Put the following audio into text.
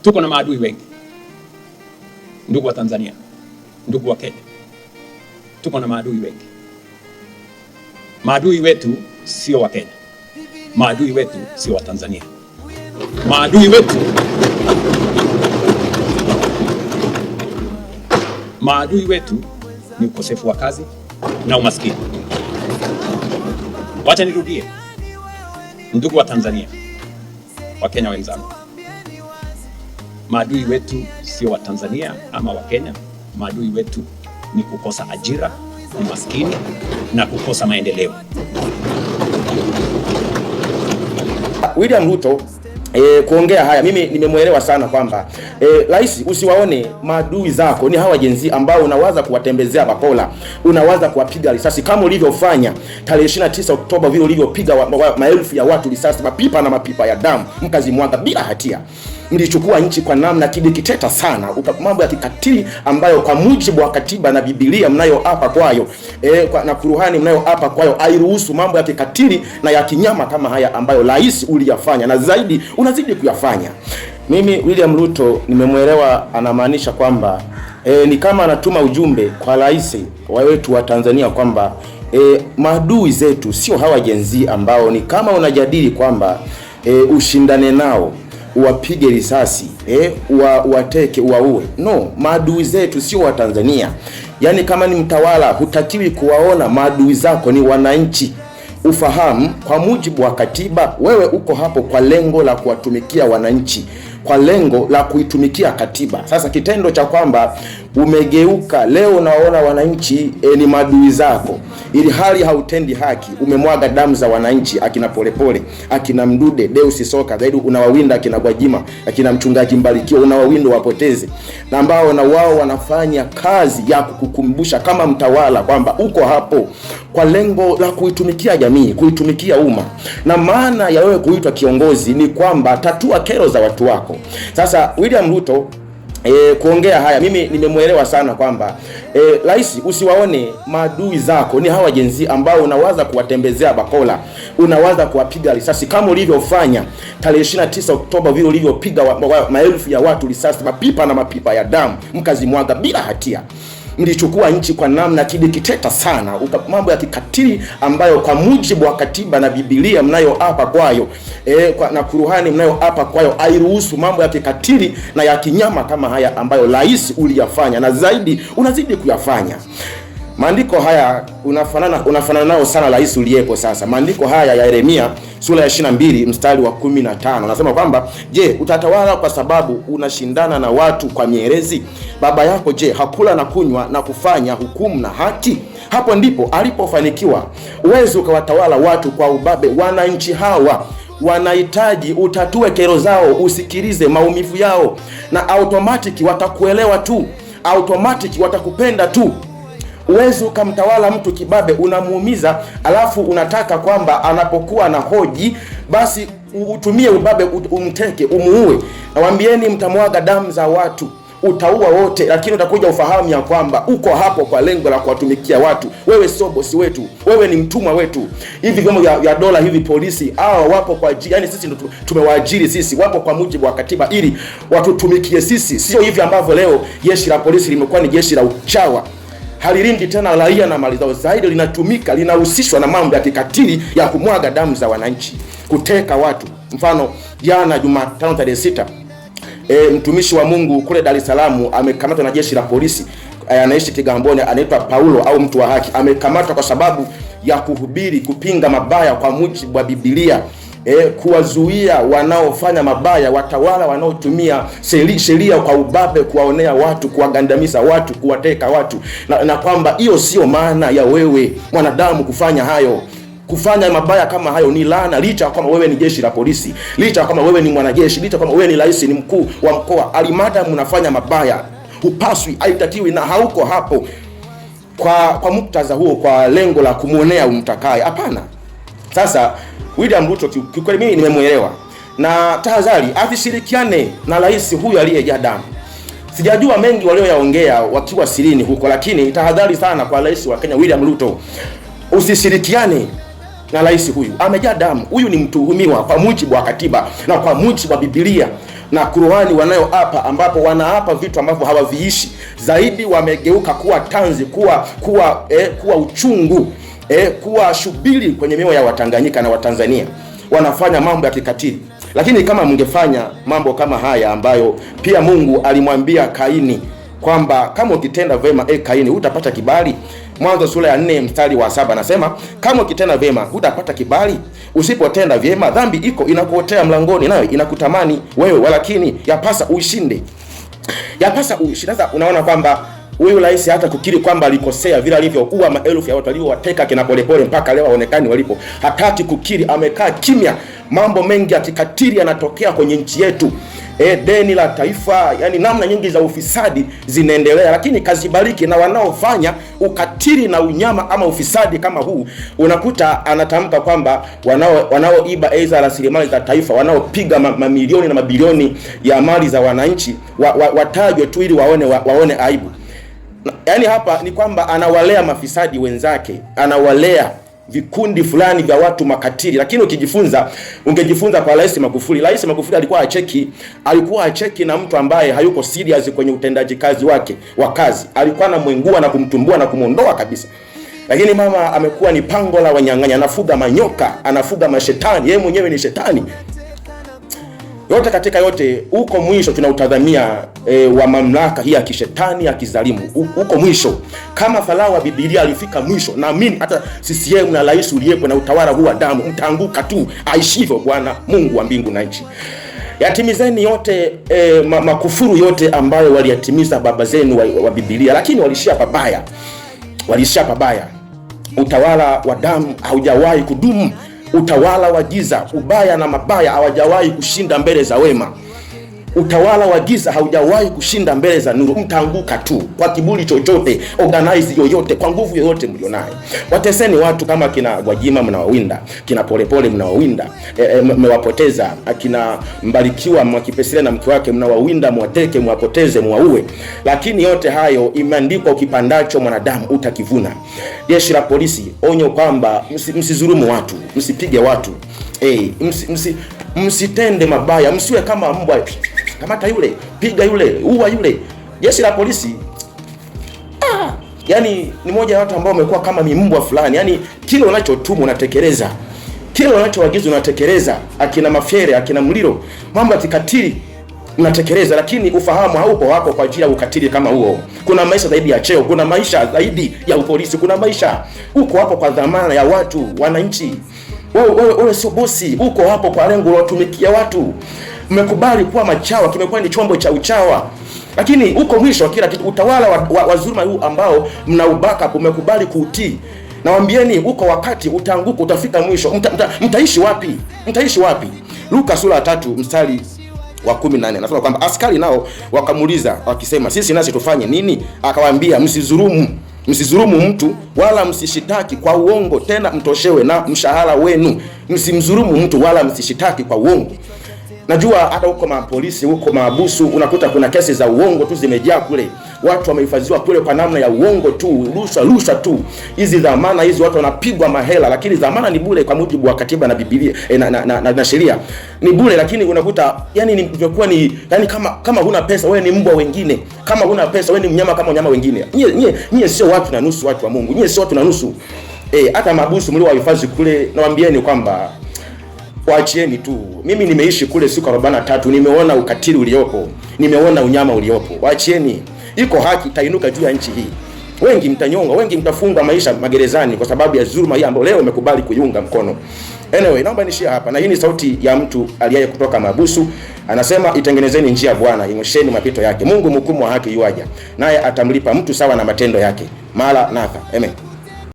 Tuko na maadui wengi, ndugu wa Tanzania, ndugu wa Kenya, tuko na maadui wengi. Maadui wetu sio wa Kenya, maadui wetu sio wa Tanzania. Maadui wetu ni ukosefu wa kazi na umaskini. Wacha nirudie, ndugu wa Tanzania, wa Kenya wenzangu, maadui wetu sio wa Tanzania ama wa Kenya. Maadui wetu ni kukosa ajira, umaskini na kukosa maendeleo. William Ruto kuongea haya, mimi nimemuelewa sana kwamba rais, usiwaone maadui zako ni hawa jenzi ambao unawaza kuwatembezea bakola, unawaza kuwapiga risasi kama ulivyofanya tarehe 29 Oktoba, vile ulivyopiga maelfu ya watu risasi, mapipa na mapipa ya damu mkazimwaga bila hatia. Mlichukua nchi kwa namna kidikiteta sana, mambo ya kikatili ambayo kwa mujibu wa katiba na Biblia mnayoapa kwayo na Qur'ani mnayoapa kwayo hairuhusu mambo ya kikatili na ya kinyama kama haya ambayo rais uliyafanya na zaidi unazidi kuyafanya. Mimi William Ruto nimemuelewa, anamaanisha kwamba ni kama anatuma ujumbe kwa rais wetu wa Tanzania kwamba maadui zetu sio hawa jenzi ambao ni kama unajadili kwamba ushindane nao, uwapige risasi, uwateke, uwaue. No, maadui zetu sio wa Tanzania. Yaani kama ni mtawala hutakiwi kuwaona maadui zako ni wananchi. Ufahamu kwa mujibu wa katiba wewe uko hapo kwa lengo la kuwatumikia wananchi, kwa lengo la kuitumikia katiba. Sasa kitendo cha kwamba umegeuka leo unaona wananchi ni maadui zako, ili hali hautendi haki, umemwaga damu za wananchi, akina Polepole, akina Mdude, Deus Soka, zaidi unawawinda akina Gwajima, akina mchungaji Mbarikiwa, unawawinda wapoteze, na ambao na wao wanafanya kazi ya kukukumbusha kama mtawala kwamba uko hapo kwa lengo la kuitumikia jamii, kuitumikia umma. Na maana ya wewe kuitwa kiongozi ni kwamba tatua kero za watu wako. Sasa William Ruto kuongea haya, mimi nimemuelewa sana kwamba rais, usiwaone maadui zako ni hawa jenzi ambao unawaza kuwatembezea bakola, unawaza kuwapiga risasi kama ulivyofanya tarehe 29 Oktoba, vile ulivyopiga maelfu ya watu risasi, mapipa na mapipa ya damu mkazimwaga bila hatia. Mlichukua nchi kwa namna kidikiteta sana, mambo ya kikatili ambayo kwa mujibu wa katiba na Biblia mnayoapa kwayo na Qur'ani mnayoapa kwayo hairuhusu mambo ya kikatili na ya kinyama kama haya ambayo rais uliyafanya na zaidi unazidi kuyafanya. Maandiko haya unafanana nao sana rais uliyepo sasa. Maandiko haya ya Yeremia sura ya 22 mstari wa 15 nasema kwamba, je, utatawala kwa sababu unashindana na watu kwa mierezi? Baba yako je, hakula na kunywa na kufanya hukumu na haki? Hapo ndipo alipofanikiwa. Uwezo ukawatawala watu kwa ubabe. Wananchi hawa wanahitaji utatue kero zao, usikilize maumivu yao, na automatic watakuelewa tu, automatic watakupenda tu. Uwezi ukamtawala mtu kibabe, unamuumiza, alafu unataka kwamba anapokuwa na hoji basi utumie ubabe, umteke, umuue. Nawaambieni, mtamwaga damu za watu, utaua wote, lakini utakuja ufahamu ya kwamba uko hapo kwa lengo la kuwatumikia watu. Wewe sio bosi wetu, wewe ni mtumwa wetu. Hivi vyombo vya dola, hivi polisi, hao wapo kwa yani sisi ndo tumewaajiri sisi, wapo kwa mujibu wa katiba ili watutumikie sisi. Sio hivi ambavyo leo jeshi la polisi limekuwa ni jeshi la uchawa, halilindi tena raia na mali zao, zaidi linatumika, linahusishwa na mambo ya kikatili ya kumwaga damu za wananchi, kuteka watu. Mfano jana Jumatano tarehe 6 mtumishi wa Mungu kule Dar es Salaam amekamatwa na jeshi la polisi, anaishi Kigamboni, anaitwa Paulo au mtu wa haki. Amekamatwa kwa sababu ya kuhubiri, kupinga mabaya kwa mujibu wa Biblia, kuwazuia wanaofanya mabaya, watawala wanaotumia sheria kwa ubabe, kuwaonea watu, kuwagandamiza watu, kuwateka watu, na kwamba hiyo sio maana ya wewe mwanadamu kufanya hayo. Kufanya mabaya kama hayo ni laana, licha kama wewe ni jeshi la polisi, licha kama wewe ni mwanajeshi, licha kama wewe ni rais, ni mkuu wa mkoa. Alimada mnafanya mabaya, hupaswi, haitakiwi, na hauko hapo kwa muktadha huo, kwa lengo la kumuonea umtakaye. Hapana. Sasa William Ruto kikweli mimi nimemuelewa, na tahadhari asishirikiane na rais huyu aliyejaa damu. Sijajua mengi walioyaongea wakiwa sirini huko, lakini tahadhari sana kwa rais wa Kenya William Ruto. Usishirikiane na rais huyu, amejaa damu. Huyu ni mtuhumiwa kwa mujibu wa katiba na kwa mujibu wa Biblia. na Qur'ani wanayoapa, ambapo wanaapa vitu ambavyo hawaviishi. Zaidi wamegeuka kuwa tanzi, kuwa uchungu, kuwa shubiri kwenye mioyo ya Watanganyika na Watanzania. Wanafanya mambo ya kikatili. Lakini kama mngefanya mambo kama haya ambayo pia Mungu alimwambia Kaini kwamba kama ukitenda vema Kaini hutapata kibali. Mwanzo sura ya 4 mstari wa 7 anasema kama ukitenda vema hutapata kibali, usipotenda vyema dhambi iko inakuotea mlangoni, nayo inakutamani wewe, walakini yapasa uishinde. Sasa unaona kwamba huyu rais hata kukiri kwamba alikosea vile alivyoua maelfu ya watu aliowateka kina Polepole mpaka leo haonekani walipo, hataki kukiri, amekaa kimya. Mambo mengi ya kikatili yanatokea kwenye nchi yetu. Deni la taifa, yani namna nyingi za ufisadi zinaendelea, lakini kazibariki na wanaofanya ukatili na unyama ama ufisadi kama huu, unakuta anatamka kwamba wanaoiba aidha rasilimali za taifa, wanaopiga mamilioni na mabilioni ya mali za wananchi watajwe tu ili waone aibu. Yani hapa ni kwamba anawalea mafisadi wenzake, anawalea vikundi fulani vya watu makatili. Lakini ungejifunza kwa Rais Magufuli. Rais Magufuli alikuwa acheki na mtu ambaye hayuko serious kwenye utendaji kazi wake wa kazi. Alikuwa anamwengua na kumtumbua na kumondoa kabisa. Lakini mama amekuwa ni pango la wanyang'anya, anafuga manyoka, anafuga mashetani, yeye mwenyewe ni shetani. Yote katika yote, uko mwisho tunautadhamia wa mamlaka hii ya kishetani ya kizalimu. Uko mwisho. Kama Farao wa Biblia alifika mwisho, naamini hata CCM na rais uliyepo na utawala huu wa damu mtaanguka tu, aishivyo Bwana Mungu wa mbingu na nchi. Yatimizeni yote makufuru yote ambayo waliyatimiza baba zenu wa Biblia, lakini walishia pabaya. Utawala wa damu haujawahi kudumu. Utawala wa giza, ubaya na mabaya hawajawahi kushinda mbele za wema. Utawala wa giza haujawahi kushinda mbele za nuru. Mtaanguka tu kwa kiburi chochote, organize yoyote, kwa nguvu yoyote mlionayo. Wateseni watu kama kina Gwajima mnawawinda, kina Polepole mnawawinda, mmewapoteza. Akina Mbarikiwa Mwakipesile na mke wake mnawawinda, mwateke, mwapoteze, mwaue. Lakini yote hayo imeandikwa, ukipandacho mwanadamu utakivuna. Jeshi la polisi, onyo kwamba msizulumu watu, msipige watu, msitende mabaya, msiwe kama mbwa, kamata yule, piga yule, ua yule. Jeshi la polisi yani ni moja ya watu ambao wamekuwa kama mbwa fulani. Yani kile unachotumwa unatekeleza, kile unachoagizwa unatekeleza. Akina Mafyere, akina Mliro, mambo ya kikatili mnatekeleza, lakini ufahamu haupo wako kwa ajili ya ukatili kama huo. Kuna maisha zaidi ya cheo, kuna maisha zaidi ya upolisi, kuna maisha uko hapo kwa dhamana ya watu, wananchi. Wewe sio bosi, uko hapo kwa lengo la kutumikia watu. Mmekubali kuwa machawa, kimekuwa ni chombo cha uchawa. Lakini uko mwisho wa kila kitu. Utawala wa dhuluma huu ambao mnaubaka, umekubali kuutii. Nawaambieni uko wakati utaanguka, utafika mwisho. Mtaishi wapi? Mtaishi wapi? Luka sura ya 3 mstari wa 18 nasema kwamba askari nao wakamuuliza wakisema, sisi nasi tufanye nini? Akawaambia, msizulumu mtu wala msishitaki kwa uongo, tena mtoshewe na mshahara wenu. Msimzulumu mtu wala msishitaki kwa uongo. Najua hata huko mapolisi, huko maabusu, unakuta kuna kesi za uongo tu zimejaa kule. Watu wamehifadhiwa kule kwa namna ya uongo tu, rushwa tu. Hizi dhamana hizi watu wanapigwa mahela, lakini dhamana ni bure kwa mujibu wa katiba na Biblia na sheria. Ni bure, lakini unakuta yani imekuwa ni yani kama huna pesa wewe ni mbwa wengine. Kama huna pesa wewe ni mnyama kama wanyama wengine. Nyie sio watu na nusu, watu wa Mungu. Nyie sio watu na nusu. Hata mabusu mlio wahifadhi kule, nawaambieni kwamba waachieni tu. Mimi nimeishi kule siku 43, nimeona ukatili uliopo, nimeona unyama uliopo. Waachieni. Iko haki itainuka juu ya nchi hii. Wengi mtanyonga, wengi mtafungwa maisha magerezani kwa sababu ya dhuluma hii ambayo leo umekubali kuiunga mkono. Anyway, naomba nishie hapa. Na hii ni sauti ya mtu aliye kutoka mabusu. Anasema, itengenezeni njia ya Bwana, inyosheni mapito yake. Mungu mhukumu wa haki yuaja, naye atamlipa mtu sawa na matendo yake. Mara natha. Amen.